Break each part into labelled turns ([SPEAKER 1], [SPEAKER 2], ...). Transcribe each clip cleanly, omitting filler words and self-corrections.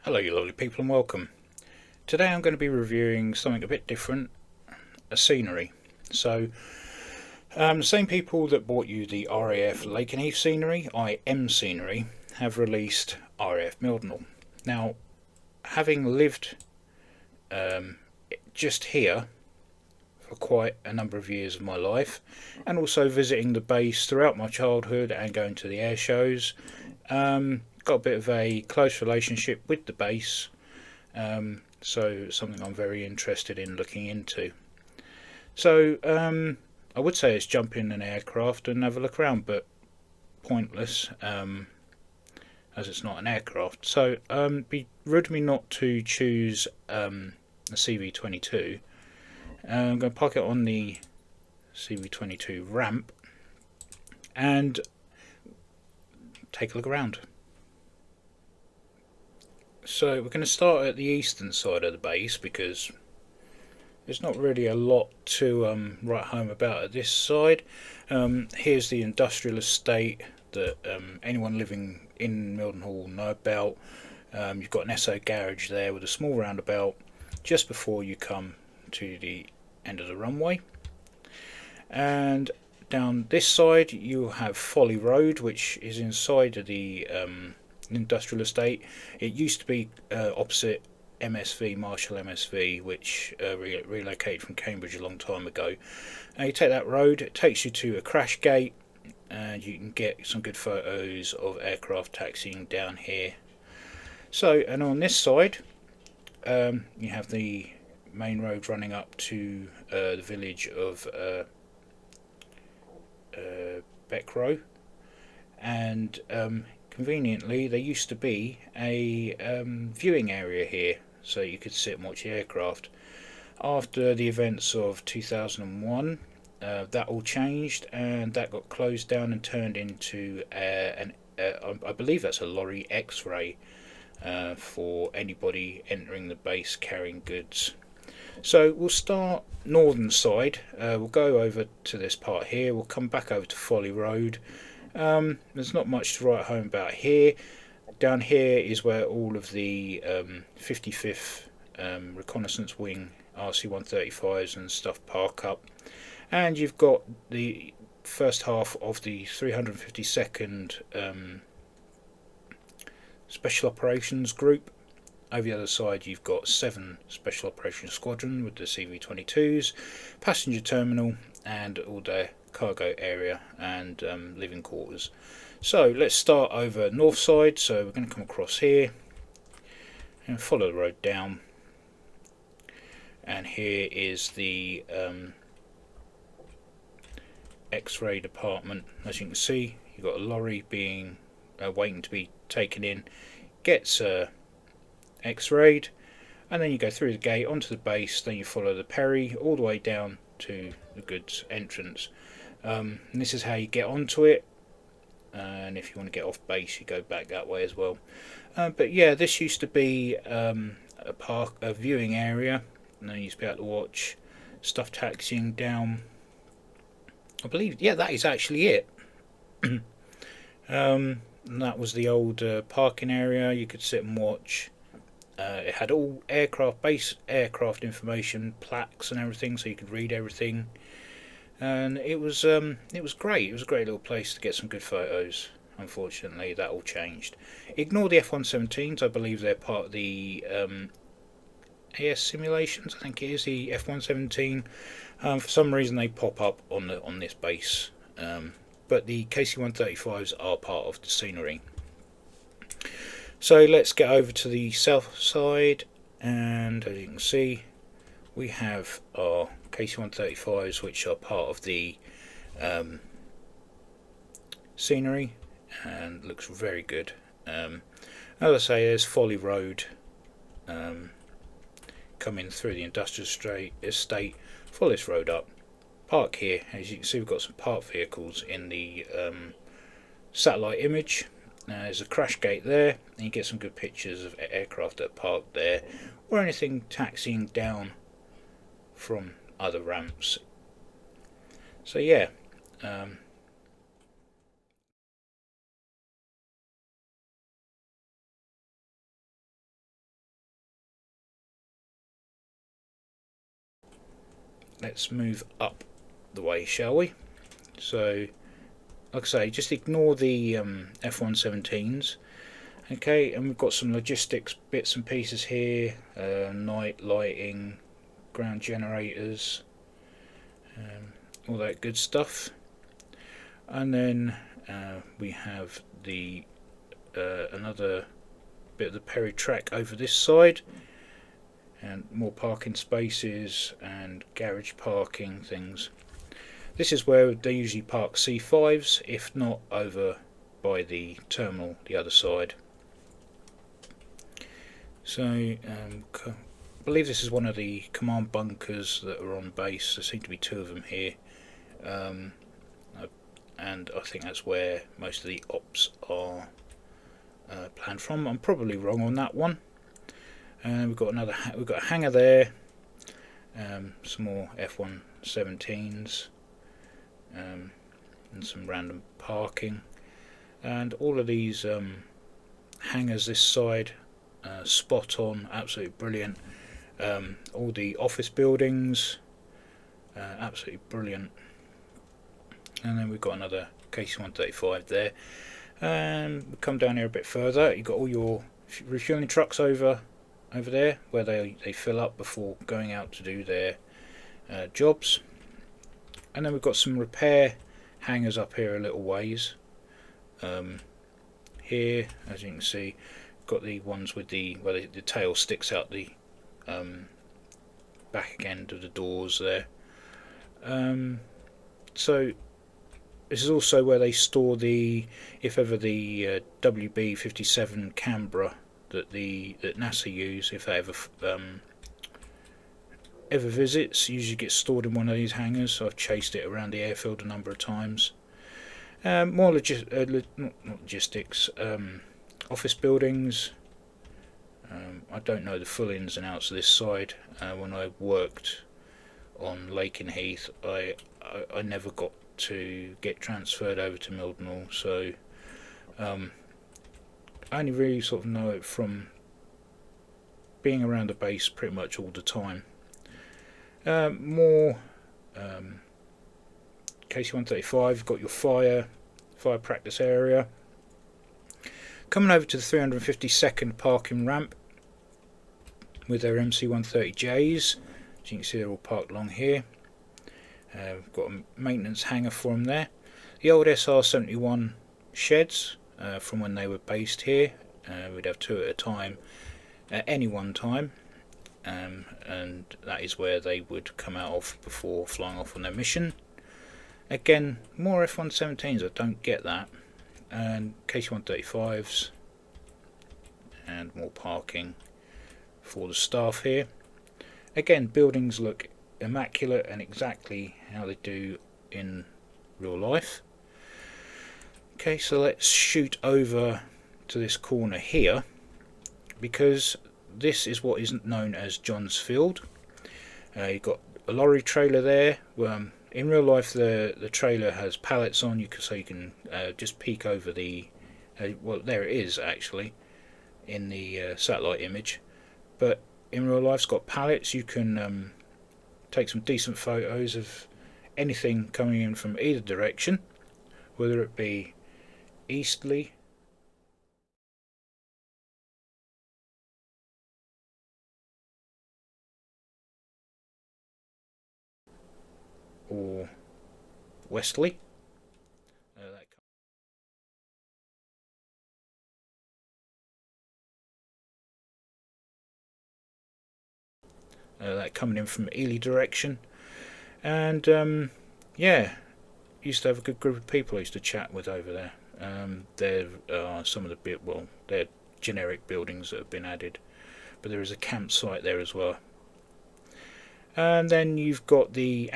[SPEAKER 1] Hello you lovely people and welcome. Today I'm going to be reviewing something a bit different, a scenery. The same people that bought you the RAF Lakenheath scenery, IM Scenery, have released RAF Mildenhall. Now, having lived um, just here for quite a number of years of my life, and also visiting the base throughout my childhood and going to the air shows, got a bit of a close relationship with the base. So something I'm very interested in looking into. I would say it's jump in an aircraft and have a look around, but pointless as it's not an aircraft. Be rude of me not to choose a CV22. I'm going to park it on the CV22 ramp and take a look around. So we're going to start at the eastern side of the base because there's not really a lot to write home about at this side. Here's the industrial estate that anyone living in Mildenhall will know about. You've got an SO garage there with a small roundabout just before you come to the end of the runway. And down this side you have Folly Road, which is inside of the industrial estate. It used to be opposite MSV, Marshall MSV, which relocated from Cambridge a long time ago. You take that road, it takes you to a crash gate, and you can get some good photos of aircraft taxiing down here. And on this side, you have the main road running up to the village of Beckrow, and conveniently there used to be a viewing area here so you could sit and watch the aircraft. After the events of 2001, that all changed and that got closed down and turned into I believe that's a lorry X-ray for anybody entering the base carrying goods. So we'll start northern side. We'll go over to this part here. We'll come back over to Folly Road. There's not much to write home about here. Down here is where all of the 55th Reconnaissance Wing RC-135s and stuff park up. And you've got the first half of the 352nd Special Operations Group. Over the other side you've got 7 Special Operations Squadron with the CV-22s, passenger terminal, and all their cargo area and living quarters. So let's start over north side. So we're going to come across here and follow the road down, and here is the X-ray department. As you can see, you've got a lorry being waiting to be taken in, gets X-rayed, and then you go through the gate onto the base. Then you follow the Perry all the way down to the goods entrance. And this is how you get onto it, and if you want to get off base you go back that way as well. But yeah, this used to be a viewing area, and then you used to be able to watch stuff taxiing down. I believe, yeah, that is actually it. And that was the old parking area. You could sit and watch. It had all base aircraft information, plaques and everything, so you could read everything. And it was great. It was a great little place to get some good photos. Unfortunately, that all changed. Ignore the F-117s. I believe they're part of the AS simulations. I think it is the F-117. For some reason, they pop up on this base. But the KC-135s are part of the scenery. So let's get over to the south side, and as you can see, we have our KC-135s, which are part of the scenery, and looks very good. As I say, there's Folly Road coming through the industrial estate. Follow this road up, park here. As you can see, we've got some parked vehicles in the satellite image. There's a crash gate there, and you get some good pictures of aircraft that are parked there, or anything taxiing down from other ramps. So yeah, let's move up the way, shall we? So, like I say, just ignore the F-117s. Okay, and we've got some logistics bits and pieces here, night lighting, ground generators, all that good stuff. And then we have the another bit of the Perry track over this side, and more parking spaces and garage parking things. This is where they usually park C5s, if not over by the terminal the other side. So I believe this is one of the command bunkers that are on base. There seem to be two of them here, and I think that's where most of the ops are planned from. I'm probably wrong on that one. And we've got a hangar there, some more F-117s, and some random parking, and all of these hangars this side, spot on, absolutely brilliant. All the office buildings, absolutely brilliant. And then we've got another KC-135 there. And we come down here a bit further. You've got all your refueling trucks over there, where they fill up before going out to do their jobs. And then we've got some repair hangars up here a little ways. Here, as you can see, got the ones with where the tail sticks out the back end of the doors there. So this is also where they store if ever the WB-57 Canberra that NASA use, if that ever visits, usually gets stored in one of these hangars. So I've chased it around the airfield a number of times. More not logistics, office buildings. I don't know the full ins and outs of this side. When I worked on Lakenheath, I never got to get transferred over to Mildenhall, so I only really sort of know it from being around the base pretty much all the time. More KC-135, got your fire practice area. Coming over to the 352nd parking ramp with their MC-130Js. As you can see, they're all parked along here. We've got a maintenance hangar for them there. The old SR-71 sheds from when they were based here. We'd have two at a time at any one time, and that is where they would come out of before flying off on their mission. Again, more F-117s, I don't get that, and KC-135s, and more parking for the staff here. Again, buildings look immaculate and exactly how they do in real life. Okay, so let's shoot over to this corner here, because this is what is known as John's Field. You've got a lorry trailer there. In real life, the trailer has pallets on, so you can just peek over the. Well, there it is actually in the satellite image, but in real life, it's got pallets. You can take some decent photos of anything coming in from either direction, whether it be easterly or westerly. That coming in from Ely direction, and yeah, used to have a good group of people I used to chat with over there. There are some of the they're generic buildings that have been added, but there is a campsite there as well. And then you've got the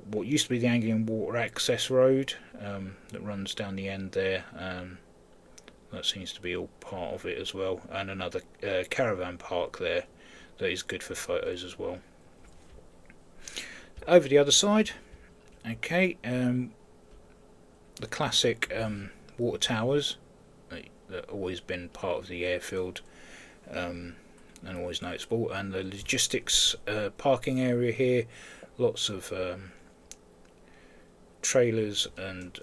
[SPEAKER 1] what used to be the Anglian Water Access Road that runs down the end there. That seems to be all part of it as well, and another caravan park there that is good for photos as well. Over the other side, okay, the classic water towers that have always been part of the airfield. and always noticeable. And the logistics parking area here, lots of trailers and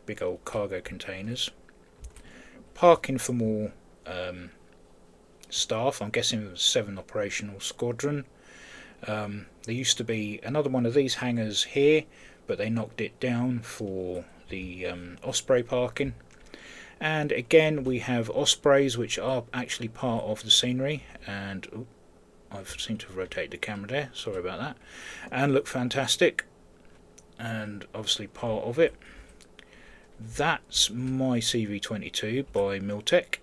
[SPEAKER 1] big old cargo containers. Parking for more staff. I'm guessing it was 7 operational squadron. There used to be another one of these hangars here, but they knocked it down for the Osprey parking. And again, we have Ospreys, which are actually part of the scenery, and I've seemed to have rotated the camera there, sorry about that, and look fantastic, and obviously part of it. That's my CV22 by Miltech,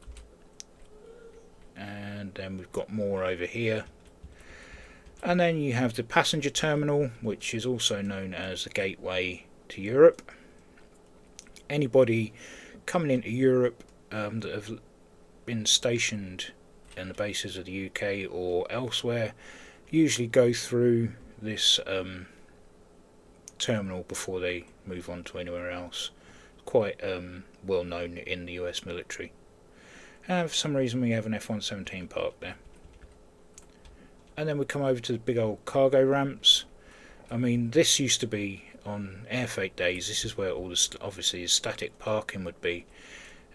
[SPEAKER 1] and then we've got more over here. And then you have the passenger terminal, which is also known as the gateway to Europe. Anybody coming into Europe that have been stationed in the bases of the UK or elsewhere usually go through this terminal before they move on to anywhere else. Quite well known in the US military. And for some reason we have an F-117 parked there. And then we come over to the big old cargo ramps. I mean, this used to be on airfreight days. This is where all the obviously the static parking would be,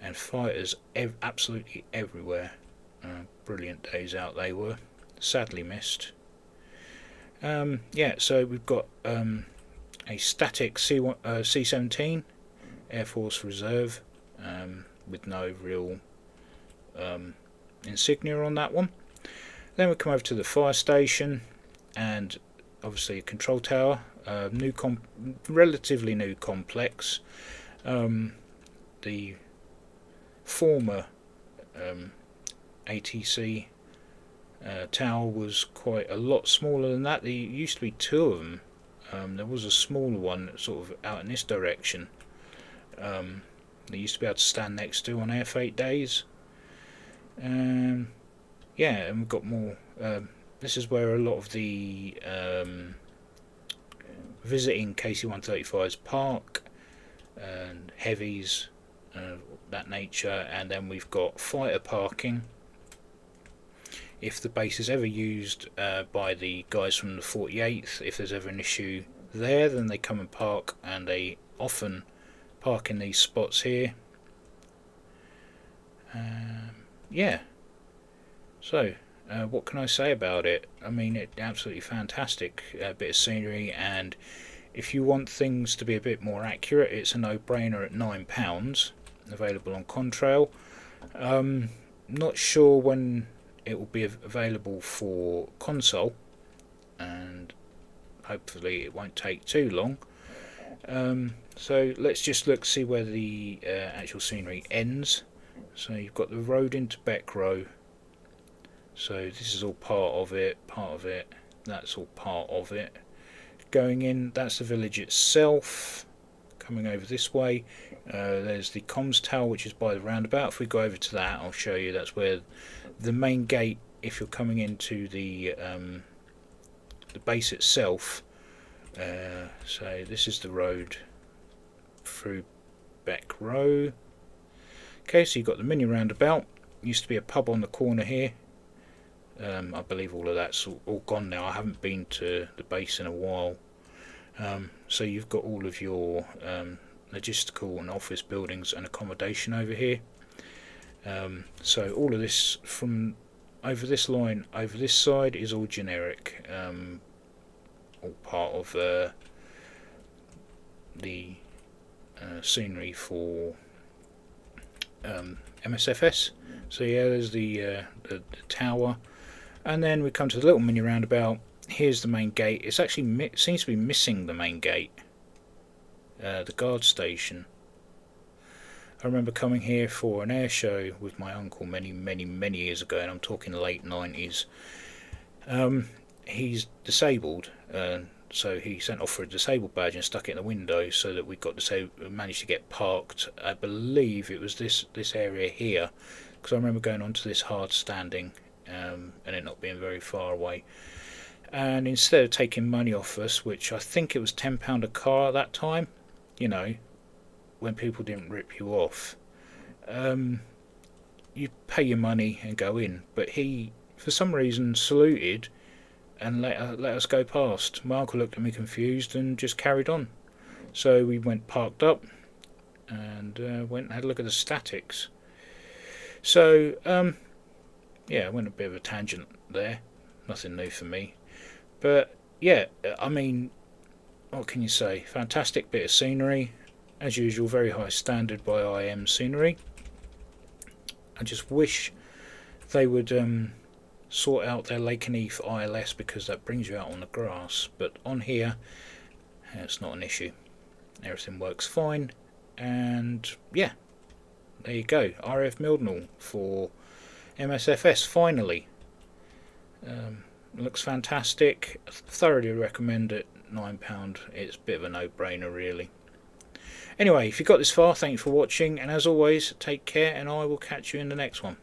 [SPEAKER 1] and fighters absolutely everywhere. Brilliant days out they were. Sadly missed. Yeah, so we've got a static C-17 Air Force Reserve with no real insignia on that one. Then we come over to the fire station, and obviously a control tower, relatively new complex. The former ATC tower was quite a lot smaller than that. There used to be 2 of them. There was a smaller one sort of out in this direction. They used to be able to stand next to on airfreight days. Yeah, and we've got more. This is where a lot of the visiting KC-135s park, and heavies, that nature. And then we've got fighter parking. If the base is ever used by the guys from the 48th, if there's ever an issue there, then they come and park, and they often park in these spots here. Yeah. So, what can I say about it? I mean, it's absolutely fantastic bit of scenery, and if you want things to be a bit more accurate, it's a no-brainer at £9, available on Contrail. Not sure when it will be available for console, and hopefully it won't take too long. So let's just see where the actual scenery ends. So you've got the road into Beck Row. So this is all part of it, that's all part of it. Going in, that's the village itself. Coming over this way, there's the comms tower, which is by the roundabout. If we go over to that, I'll show you. That's where the main gate, if you're coming into the base itself. So this is the road through Beck Row. Okay, so you've got the mini roundabout. Used to be a pub on the corner here. I believe all of that's all gone now. I haven't been to the base in a while. So you've got all of your logistical and office buildings and accommodation over here. So all of this from over this line over this side is all generic, all part of the scenery for MSFS. So yeah, there's the tower, and then we come to the little mini roundabout. Here's the main gate. It's actually seems to be missing the main gate, the guard station. I remember coming here for an air show with my uncle many years ago, and I'm talking late 90s. He's disabled, so he sent off for a disabled badge and stuck it in the window so that we managed to get parked. I believe it was this area here, because I remember going onto this hard standing and it not being very far away. And instead of taking money off us, which I think it was £10 a car at that time, you know, when people didn't rip you off, you pay your money and go in. But he for some reason saluted and let us go past. My uncle looked at me confused and just carried on. So we went parked up and went and had a look at the statics. So yeah, I went a bit of a tangent there. Nothing new for me. But yeah, I mean, what can you say? Fantastic bit of scenery. As usual, very high standard by IM Scenery. I just wish they would sort out their Lakenheath ILS, because that brings you out on the grass. But on here, it's not an issue. Everything works fine. And yeah, there you go. RAF Mildenhall for MSFS finally. Looks fantastic. Thoroughly recommend it. £9. It's a bit of a no-brainer, really. Anyway, if you got this far, thanks for watching, and as always, take care, and I will catch you in the next one.